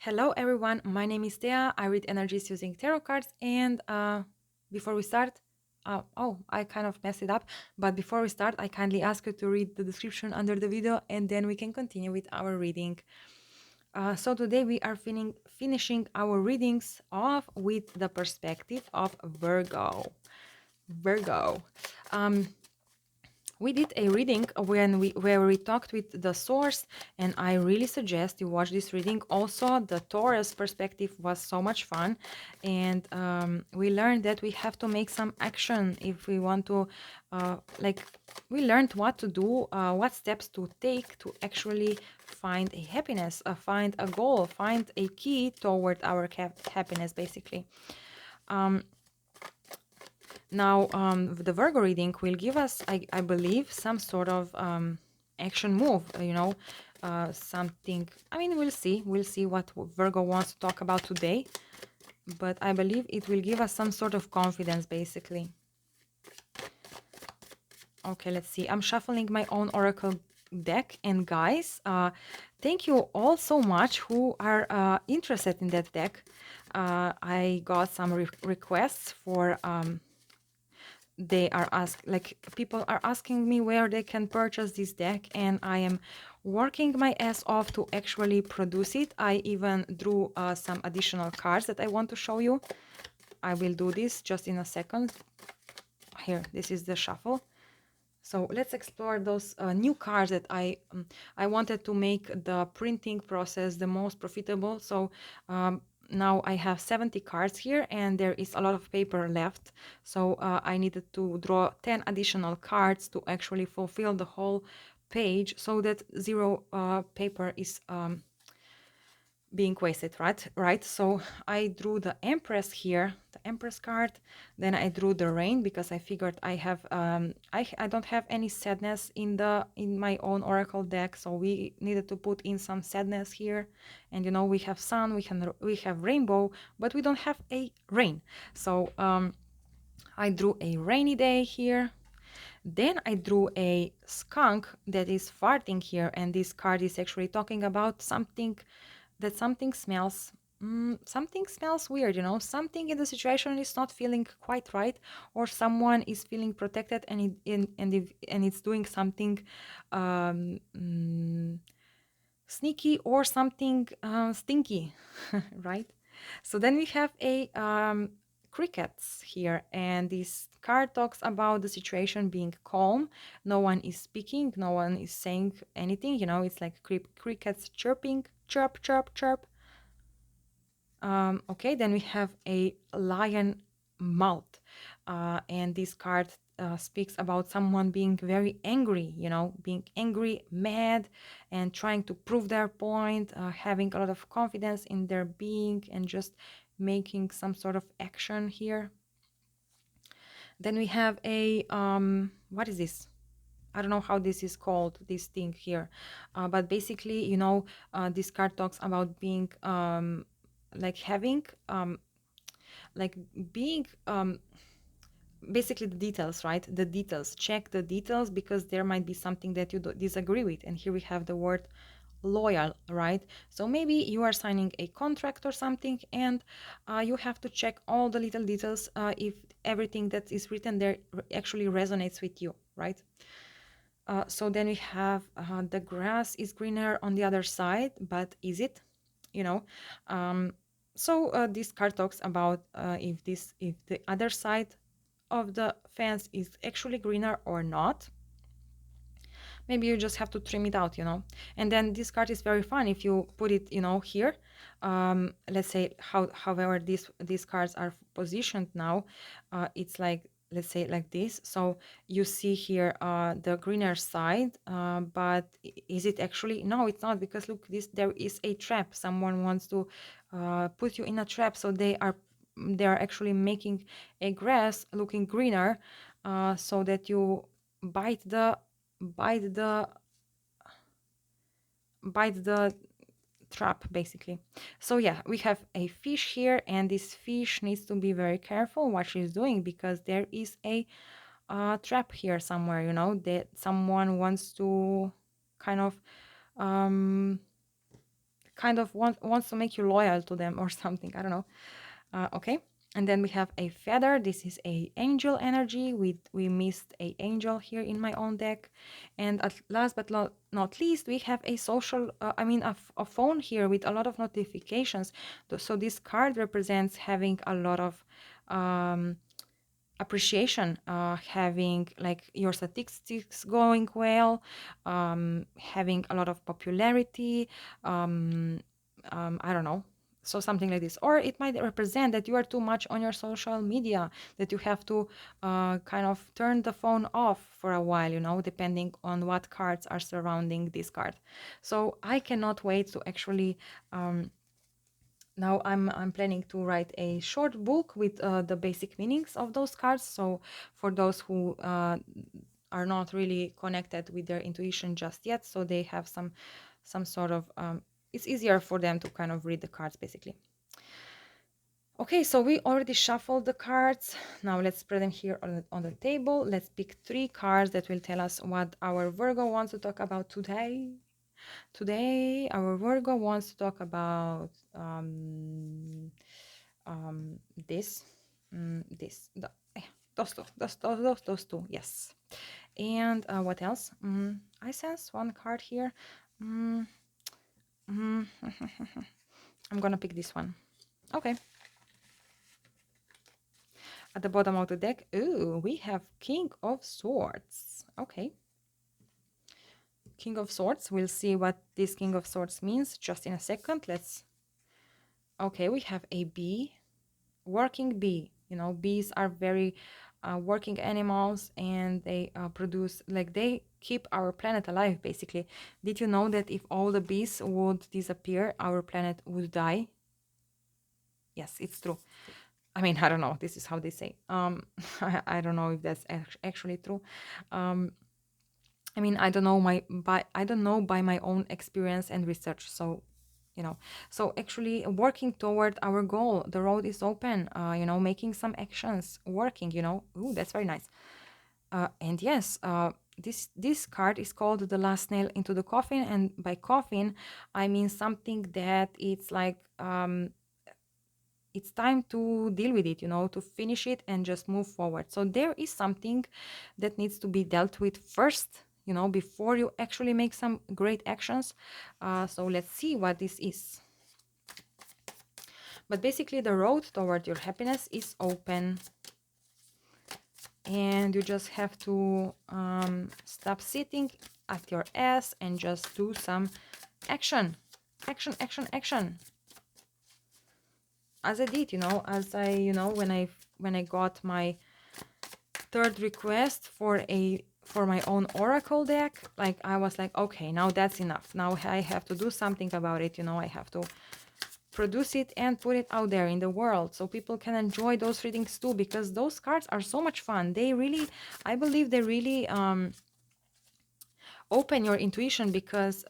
Hello everyone, my name is Thea. I read energies using tarot cards. And before we start, I kind of messed it up. But before we start, I kindly ask you to read the description under the video and then we can continue with our reading. So today we are finishing our readings off with the perspective of Virgo. Virgo. Um, we did a reading where we talked with the source, and I really suggest you watch this reading. Also, the Taurus perspective was so much fun, and we learned that we have to make some action if we want to like we learned what to do, what steps to take to actually find a happiness, find a goal, find a key toward our happiness, basically. Now, the Virgo reading will give us, I believe, some sort of action move, something. I mean, we'll see. We'll see what Virgo wants to talk about today. But I believe it will give us some sort of confidence, basically. Okay, let's see. I'm shuffling my own oracle deck. And guys, thank you all so much who are interested in that deck. I got some requests for they are people are asking me where they can purchase this deck, and I am working my ass off to actually produce it. I even drew some additional cards that I want to show you. I will do this just in a second. Here, this is the shuffle. So let's explore those new cards that I wanted to make the printing process the most profitable. So now I have 70 cards here and there is a lot of paper left. So I needed to draw 10 additional cards to actually fulfill the whole page so that zero paper is being wasted, right? So I drew the Empress here, the Empress card. Then I drew the Rain because I figured I have I don't have any sadness in my own oracle deck, so we needed to put in some sadness here. And we have sun, we have rainbow, but we don't have a rain. So I drew a rainy day here. Then I drew a skunk that is farting here, and this card is actually talking about something smells. Something smells weird, something in the situation is not feeling quite right, or someone is feeling protected and it's doing something um, mm, sneaky or something stinky, right? So then we have a crickets here, and this card talks about the situation being calm. No one is speaking, no one is saying anything. It's like crickets chirping, chirp, chirp, chirp. Okay, then we have a lion mouth, and this card speaks about someone being very angry, being angry, mad, and trying to prove their point, having a lot of confidence in their being, and just making some sort of action here. Then we have a, what is this? I don't know how this is called, this thing here. But basically, this card talks about being like having like being basically the details, right? The details, check the details, because there might be something that you disagree with. And here we have the word loyal, right? So maybe you are signing a contract or something, and you have to check all the little details if everything that is written there actually resonates with you, right? So then we have the grass is greener on the other side, but is it? You know, so this card talks about if the other side of the fence is actually greener or not. Maybe you just have to trim it out, And then this card is very fun if you put it, here. Let's say however these cards are positioned now, it's like, let's say like this. So you see here the greener side, but is it actually? No, it's not, because look, there is a trap. Someone wants to put you in a trap, so they are actually making a grass looking greener, so that you bite the bite the bite the trap, basically. So yeah, we have a fish here, and this fish needs to be very careful what she's doing, because there is a trap here somewhere, that someone wants to kind of kind of wants to make you loyal to them or something. I don't know. Okay. And then we have a feather. This is a angel energy. We missed a angel here in my own deck. And at last but not least, we have a social, a phone here with a lot of notifications. So this card represents having a lot of um, appreciation, having like your statistics going well, having a lot of popularity, um, I don't know. So something like this, or it might represent that you are too much on your social media, that you have to kind of turn the phone off for a while, depending on what cards are surrounding this card. So I cannot wait to actually now I'm planning to write a short book with the basic meanings of those cards. So for those who are not really connected with their intuition just yet, so they have some sort of it's easier for them to kind of read the cards basically. Okay, so we already shuffled the cards. Now let's spread them here on the table. Let's pick 3 cards that will tell us what our Virgo wants to talk about today. Today, our Virgo wants to talk about this, those two, yes. And what else? I sense one card here. Mm, mm, I'm gonna pick this one. Okay. At the bottom of the deck, ooh, we have King of Swords. Okay. King of Swords. We'll see what this King of Swords means just in a second. Okay, we have a bee, working bee. Bees are very working animals, and they produce, like, they keep our planet alive, basically. Did you know that if all the bees would disappear, our planet would die? Yes, it's true. I mean, I don't know. This is how they say. I don't know if that's actually true. Um, I mean, I don't know by my own experience and research. So actually working toward our goal, the road is open. Making some actions, working. Ooh, that's very nice. And yes, this card is called the last nail into the coffin, and by coffin, I mean something that it's like it's time to deal with it, to finish it and just move forward. So there is something that needs to be dealt with first, before you actually make some great actions. So let's see what this is. But basically, the road toward your happiness is open. And you just have to stop sitting at your ass and just do some action. Action, action, action. As I did, when I got my third request for my own oracle deck, like I was like, okay, now that's enough. Now I have to do something about it. I have to produce it and put it out there in the world so people can enjoy those readings too, because those cards are so much fun. I believe they really open your intuition, because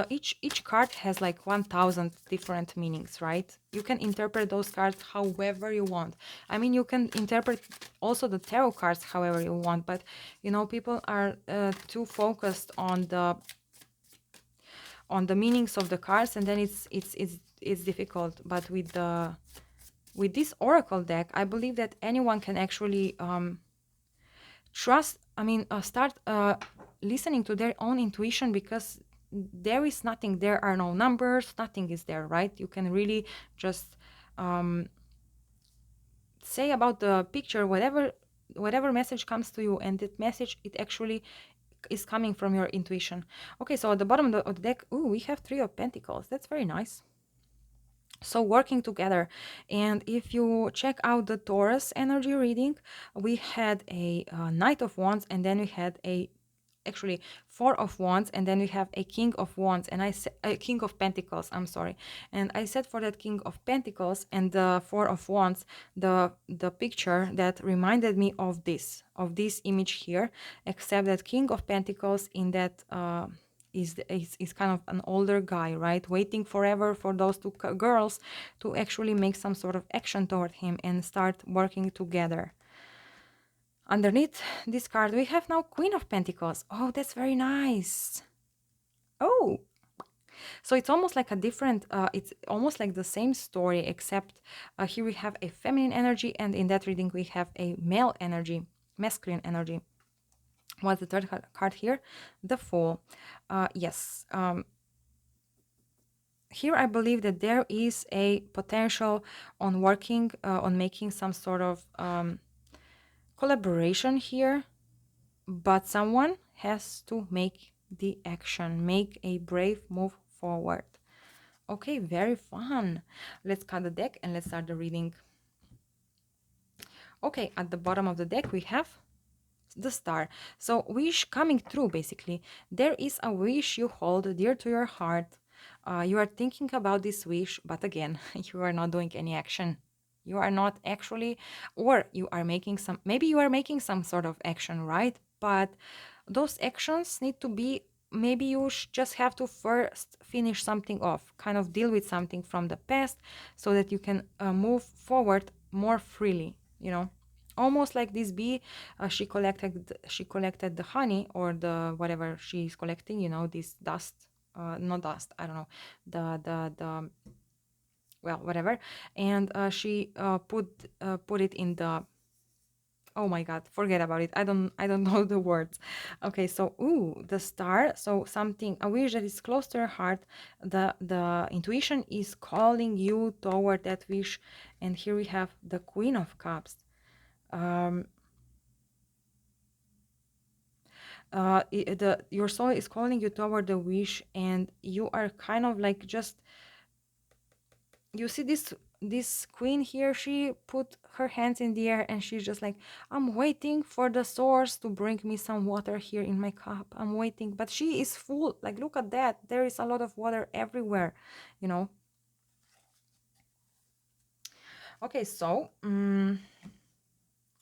each card has like 1,000 different meanings, right? You can interpret those cards however you want. I mean, you can interpret also the tarot cards however you want, but people are too focused on the meanings of the cards, and then it's difficult. But with this oracle deck, I believe that anyone can actually start listening to their own intuition, because there is nothing, there are no numbers, nothing is there, right? You can really just say about the picture whatever message comes to you, and that message, it actually is coming from your intuition. Okay, so at the bottom of the deck, ooh, we have 3 of Pentacles. That's very nice. So working together. And if you check out the Taurus energy reading, we had a Knight of Wands, and then we had actually 4 of Wands, and then we have a King of Wands, and a King of Pentacles, I'm sorry. And I said for that King of Pentacles and the 4 of Wands, the picture that reminded me of this image here, except that King of Pentacles in that is kind of an older guy, right? Waiting forever for those 2 girls to actually make some sort of action toward him and start working together. Underneath this card, we have now Queen of Pentacles. Oh, that's very nice. Oh, So it's almost like a different, it's almost like the same story, except here we have a feminine energy, and in that reading we have a male energy, masculine energy. What's the third card here? The Fool. Yes. Here I believe that there is a potential on working on making some sort of collaboration here, but someone has to make the action, make a brave move forward. Okay, very fun. Let's cut the deck and let's start the reading. Okay, at the bottom of the deck we have the Star. So wish coming true, basically. There is a wish you hold dear to your heart. You are thinking about this wish, but again, you are not doing any action. You are not actually, or you are making some, maybe you are making some sort of action, right? But those actions need to be, maybe you just have to first finish something off, kind of deal with something from the past so that you can move forward more freely, you know? Almost like this bee, she collected the honey or the whatever she's collecting, you know, this dust, not dust, I don't know, the well, whatever, and she put it in the, oh my god, forget about it, I don't know the words. Okay, so ooh, the Star, so something, a wish that is close to your heart, the intuition is calling you toward that wish. And here we have the Queen of Cups. um your soul is calling you toward the wish, and you are kind of like, just, you see this queen here, she put her hands in the air and she's just like, I'm waiting for the source to bring me some water here in my cup. I'm waiting, but she is full, like, look at that, there is a lot of water everywhere, you know. Okay, so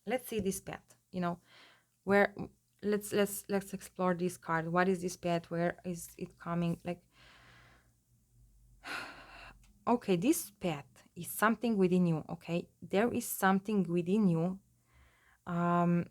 let's see this path, you know, where, let's explore this card. What is this path? Where is it coming? Like, okay, this path is something within you. Okay, there is something within you, um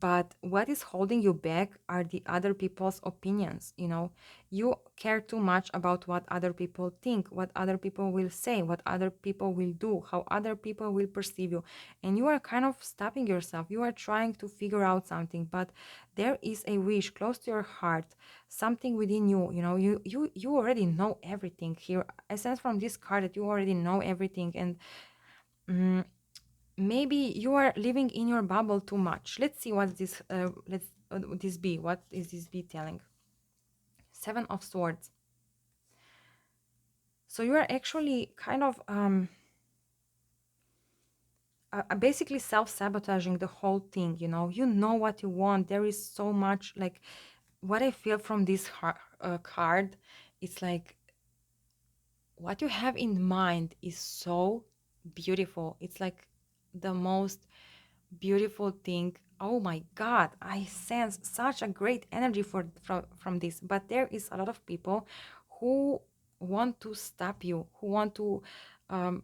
but what is holding you back are the other people's opinions, you know. You care too much about what other people think, what other people will say, what other people will do, how other people will perceive you, and you are kind of stopping yourself. You are trying to figure out something, but there is a wish close to your heart, something within you, you know. You already know everything here. I sense from this card that you already know everything, and mm, maybe you are living in your bubble too much. Let's see what this let's this be. What is this be telling? Seven of Swords. So you are actually kind of basically self-sabotaging the whole thing, you know. You know what you want. There is so much, like, what I feel from this card, it's like what you have in mind is so beautiful. It's like the most beautiful thing. Oh my god, I sense such a great energy from this, but there is a lot of people who want to stop you, who want to um,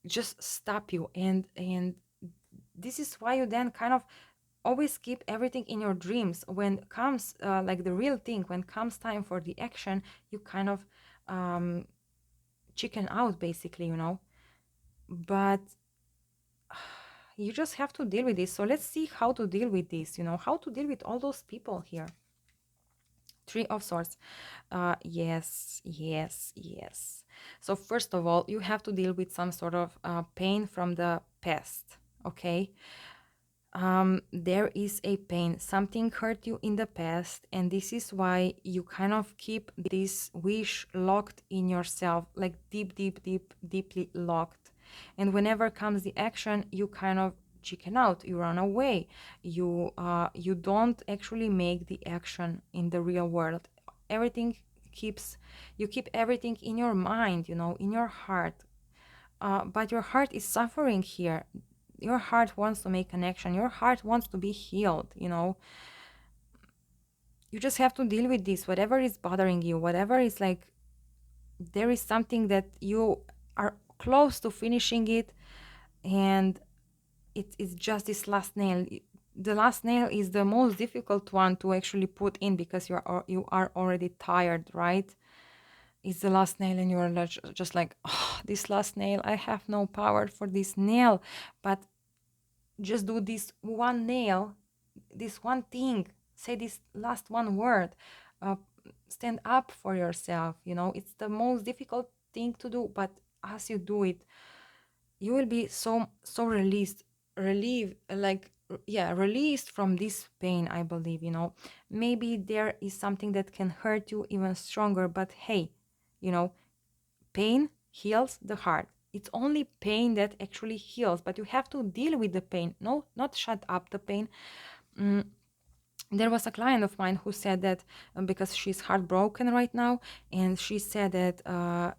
just stop you, and this is why you then kind of always keep everything in your dreams. When comes like the real thing, when comes time for the action, you kind of um, chicken out, basically, you know. But you just have to deal with this. So let's see how to deal with this, you know, how to deal with all those people here. Three of Swords. Yes, yes, yes. So first of all, you have to deal with some sort of pain from the past, okay? There is a pain, something hurt you in the past, and this is why you kind of keep this wish locked in yourself, like deeply locked. And whenever comes the action, you kind of chicken out, you run away, you don't actually make the action in the real world. Everything keeps, you keep everything in your mind, you know, in your heart. But your heart is suffering here. Your heart wants to make connection. Your heart wants to be healed, you know. You just have to deal with this. Whatever is bothering you, whatever is like, there is something that you are close to finishing it, and it's just this last nail. The last nail is the most difficult one to actually put in because you are already tired, right? it's the last nail and you're just like, oh, this last nail, I have no power for this nail. But just do this one nail, this one thing, say this last one word, uh, stand up for yourself. It's the most difficult thing to do, but as you do it, you will be so relieved, like, yeah, released from this pain. I believe, maybe there is something that can hurt you even stronger, but hey, you know pain heals the heart. It's only pain that actually heals, but you have to deal with the pain. No, not shut up the pain. Mm, there was a client of mine who said that, because she's heartbroken right now, and she said that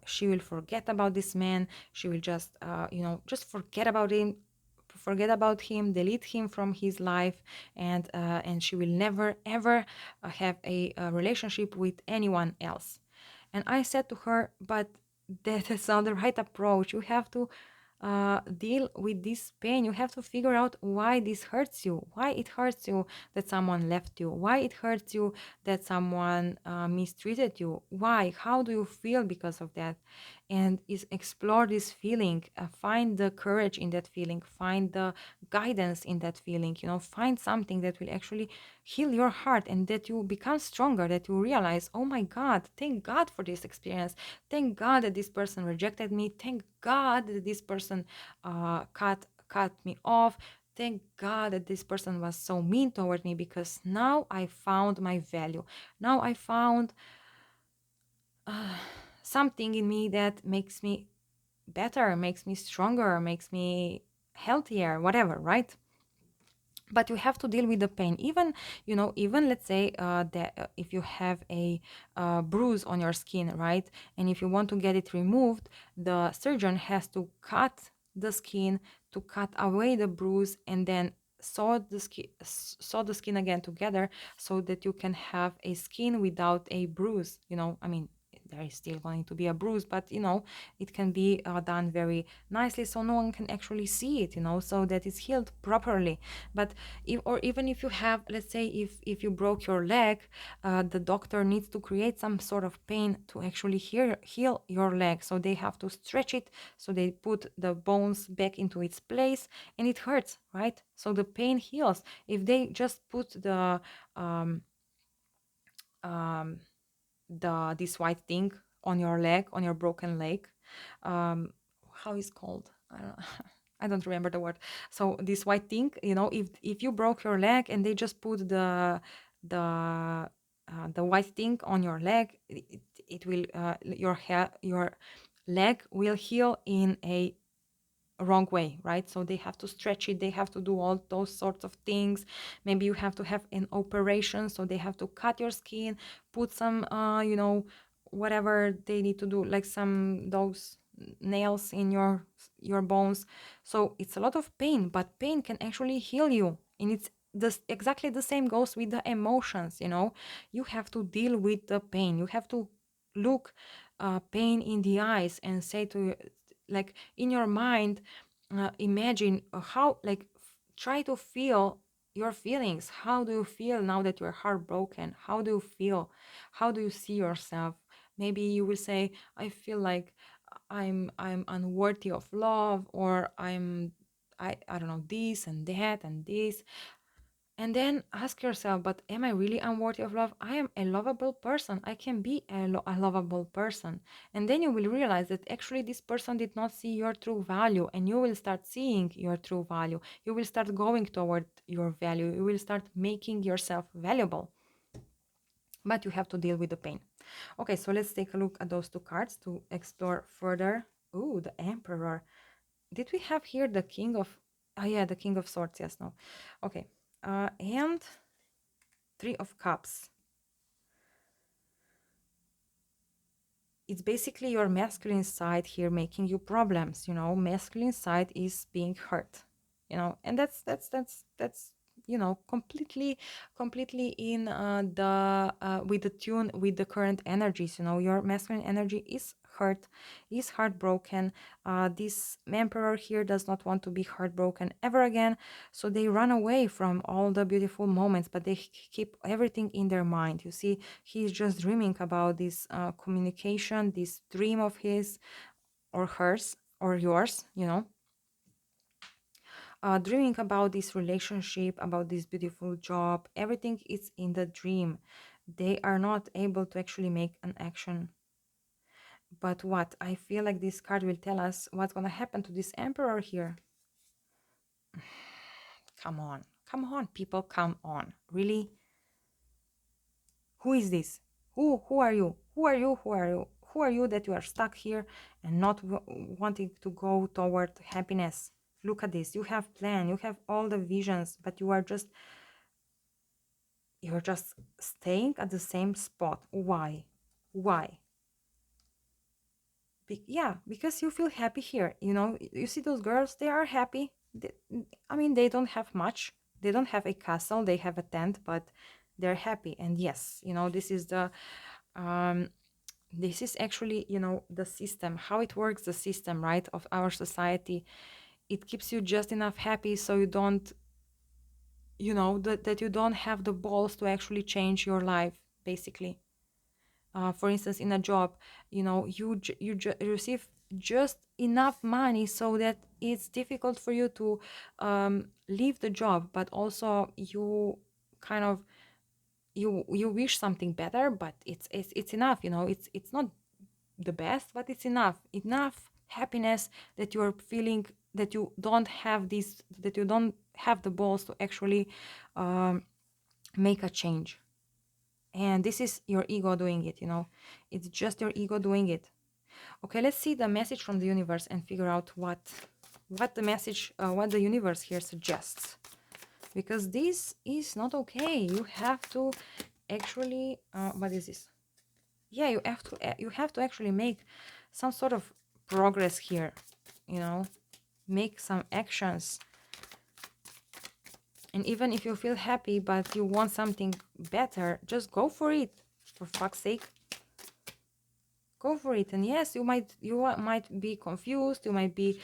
she will forget about this man. She will just forget about him, delete him from his life, and she will never ever have a relationship with anyone else. And I said to her, but that is not the right approach. You have to deal with this pain. You have to figure out why this hurts you, why it hurts you that someone left you, why it hurts you that someone mistreated you, why, how do you feel because of that? And is explore this feeling, find the courage in that feeling, find the guidance in that feeling, find something that will actually heal your heart, and that you become stronger, that you realize, oh my God, thank God for this experience. Thank God that this person rejected me. Thank God that this person cut me off. Thank God that this person was so mean toward me, because now I found my value. Now I found uh, something in me that makes me better, makes me stronger, makes me healthier, whatever, right? But you have to deal with the pain. Even let's say that if you have a bruise on your skin, right, and if you want to get it removed, the surgeon has to cut the skin to cut away the bruise, and then sew the skin again together, so that you can have a skin without a bruise. I mean, there is still going to be a bruise, but it can be done very nicely, so no one can actually see it, so that it's healed properly. But even if you have, let's say, if you broke your leg, the doctor needs to create some sort of pain to actually heal your leg, so they have to stretch it, so they put the bones back into its place, and it hurts, right? So the pain heals. If they just put um, um, this white thing on your leg, on your broken leg, how is called, I don't I don't remember the word. So this white thing, if you broke your leg and they just put the white thing on your leg, it will your leg will heal in a wrong way, right? So they have to stretch it, they have to do all those sorts of things. Maybe you have to have an operation, so they have to cut your skin, put some whatever they need to do, like some those nails in your bones. So it's a lot of pain, but pain can actually heal you. And it's exactly the same goes with the emotions. You have to deal with the pain. You have to look pain in the eyes and say to you, like, in your mind, imagine how, like, try to feel your feelings. How do you feel now that you're heartbroken? How do you feel? How do you see yourself? Maybe you will say, I feel like I'm unworthy of love, or I don't know, this and that and this. And then ask yourself, but am I really unworthy of love? I am a lovable person. I can be a lovable person. And then you will realize that actually this person did not see your true value, and you will start seeing your true value. You will start going toward your value. You will start making yourself valuable. But you have to deal with the pain. Okay, so let's take a look at those two cards to explore further. Ooh, the Emperor. Did we have here the King of... Oh yeah, the King of Swords. Yes, no. Okay. And Three of Cups. It's basically your masculine side here making you problems. Masculine side is being hurt. And that's you know, completely in the with the tune with the current energies. You know, your masculine energy is hurt, is heartbroken. This emperor here does not want to be heartbroken ever again, so they run away from all the beautiful moments, but they keep everything in their mind. You see, he's just dreaming about this communication, this dream of his or hers or yours, you know, dreaming about this relationship, about this beautiful job. Everything is in the dream. They are not able to actually make an action. But what I feel like this card will tell us what's going to happen to this emperor here. Come on, people, come on. Really? Who is this? Who are you? Who are you? Who are you? Who are you that you are stuck here and not wanting to go toward happiness? Look at this. You have plan. You have all the visions, but you're just staying at the same spot. Why? Why? Yeah, because you feel happy here. You know, you see those girls, they are happy. I mean, they don't have much. They don't have a castle, they have a tent, but they're happy. And yes, you know, um, this is actually, you know, the system, how it works, the system, right, of our society. It keeps you just enough happy so you don't, you know, that you don't have the balls to actually change your life, basically. For instance, in a job, you know, receive just enough money so that it's difficult for you to leave the job, but also you kind of you wish something better, but it's enough, you know, it's not the best, but it's enough happiness that you're feeling that you don't have this, that you don't have the balls to actually make a change. And this is your ego doing it, you know, it's just your ego doing it. Okay, let's see the message from the universe and figure out what the message, what the universe here suggests, because this is not okay. You have to actually what is this? Yeah, you have to actually make some sort of progress here, you know, make some actions. And even if you feel happy but you want something better, just go for it, for fuck's sake. Go for it. And yes, you might be confused, you might be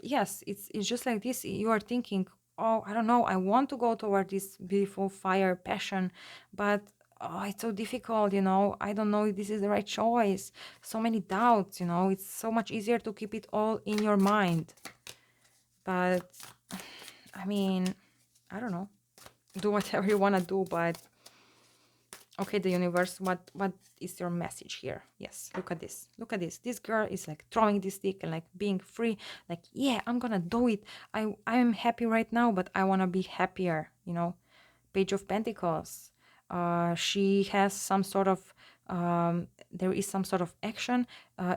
yes, it's just like this. You are thinking, oh, I don't know, I want to go toward this beautiful fire passion, but oh, it's so difficult, you know, I don't know if this is the right choice. So many doubts, you know, it's so much easier to keep it all in your mind. But I mean, I don't know, do whatever you want to do, but okay, the universe, what is your message here? Yes, look at this. Look at this. This girl is like throwing this stick and like being free. Like, yeah, I'm gonna do it. I'm happy right now, but I wanna be happier, you know. Page of Pentacles. She has some sort of there is some sort of action.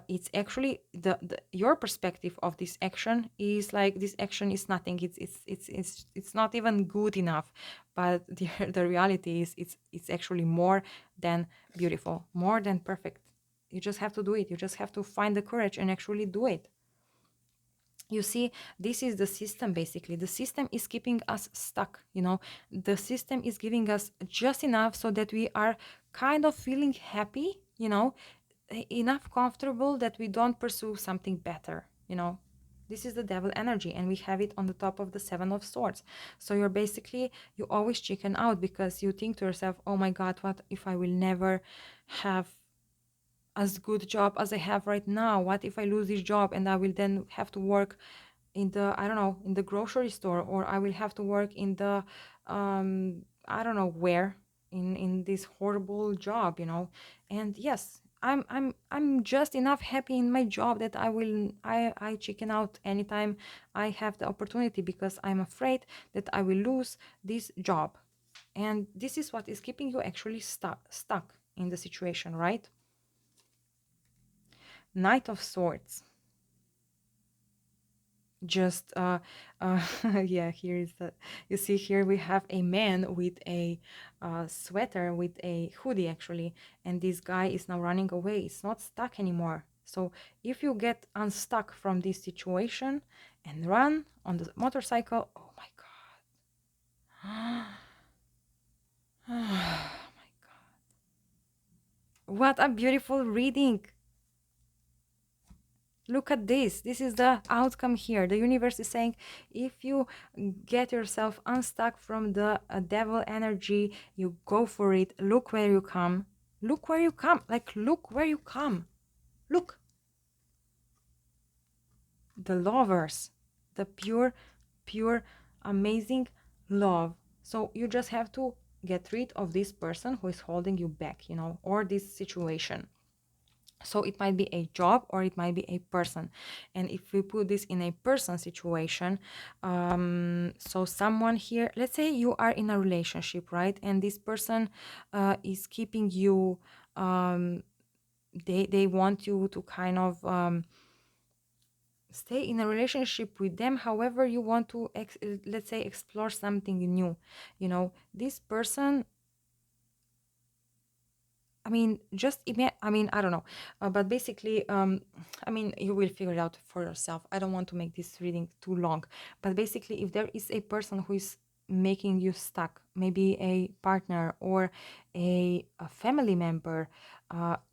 It's actually the your perspective of this action is like this action is nothing. It's not even good enough. But the reality is it's actually more than beautiful, more than perfect. You just have to do it. You just have to find the courage and actually do it. You see, this is the system. Basically the system is keeping us stuck, you know. The system is giving us just enough so that we are kind of feeling happy, you know, enough comfortable that we don't pursue something better, you know. This is the devil energy, and we have it on the top of the Seven of Swords. So you're basically, you always chicken out because you think to yourself, oh my god, what if I will never have as good job as I have right now? What if I lose this job and I will then have to work in the, I don't know, in the grocery store, or I will have to work in the I don't know where, in this horrible job, you know. And yes, I'm just enough happy in my job that I chicken out anytime I have the opportunity, because I'm afraid that I will lose this job. And this is what is keeping you actually stuck in the situation, right? Knight of Swords. Just yeah, here is the, you see here we have a man with a sweater, with a hoodie actually, and this guy is now running away. It's not stuck anymore. So if you get unstuck from this situation and run on the motorcycle, oh my god, Oh my God. What a beautiful reading. Look at this. This is the outcome here. The universe is saying if you get yourself unstuck from the devil energy, you go for it. Look where you come. Look where you come. Like, look where you come. Look. The lovers. The pure, pure, amazing love. So you just have to get rid of this person who is holding you back, or this situation. So it might be a job or it might be a person. And if we put this in a person situation, so someone here, let's say you are in a relationship, right? And this person is keeping you, they want you to kind of stay in a relationship with them. However, you want to, let's say, explore something new. This person, I mean, I don't know. But basically, you will figure it out for yourself. I don't want to make this reading too long. But basically, if there is a person who is making you stuck, maybe a partner or a family member,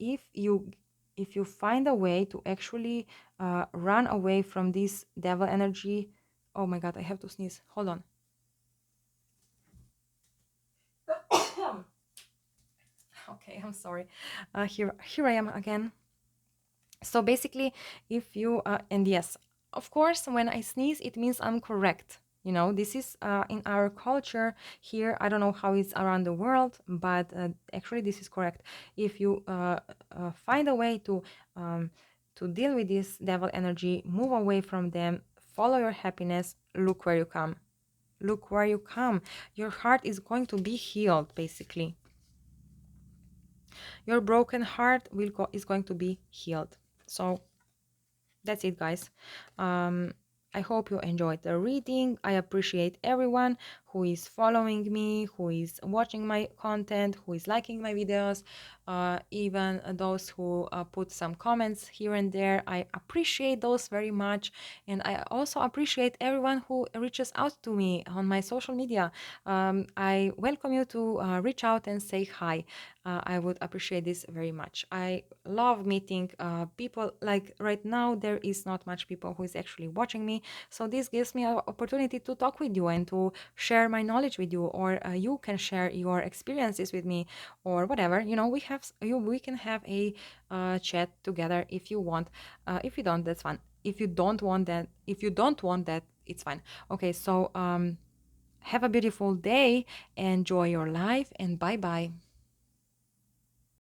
if you find a way to actually run away from this devil energy. Oh my God, I have to sneeze. Hold on. Okay, I'm sorry. Here I am again. So basically, if you, and yes, of course, when I sneeze, it means I'm correct. This is in our culture here. I don't know how it's around the world, but actually, this is correct. If you find a way to deal with this devil energy, move away from them, follow your happiness, look where you come. Look where you come. Your heart is going to be healed, basically. Your broken heart is going to be healed. So that's it, guys. I hope you enjoyed the reading. I appreciate everyone who is following me, who is watching my content, who is liking my videos, even those who put some comments here and there. I appreciate those very much. And I also appreciate everyone who reaches out to me on my social media. I welcome you to reach out and say hi. I would appreciate this very much. I love meeting people. Like right now, there is not much people who is actually watching me. So this gives me an opportunity to talk with you and to share my knowledge with you, or you can share your experiences with me, or whatever. We can have a chat together if you want. If you don't, that's fine. If you don't want that, it's fine. Okay, so have a beautiful day, enjoy your life, and bye bye.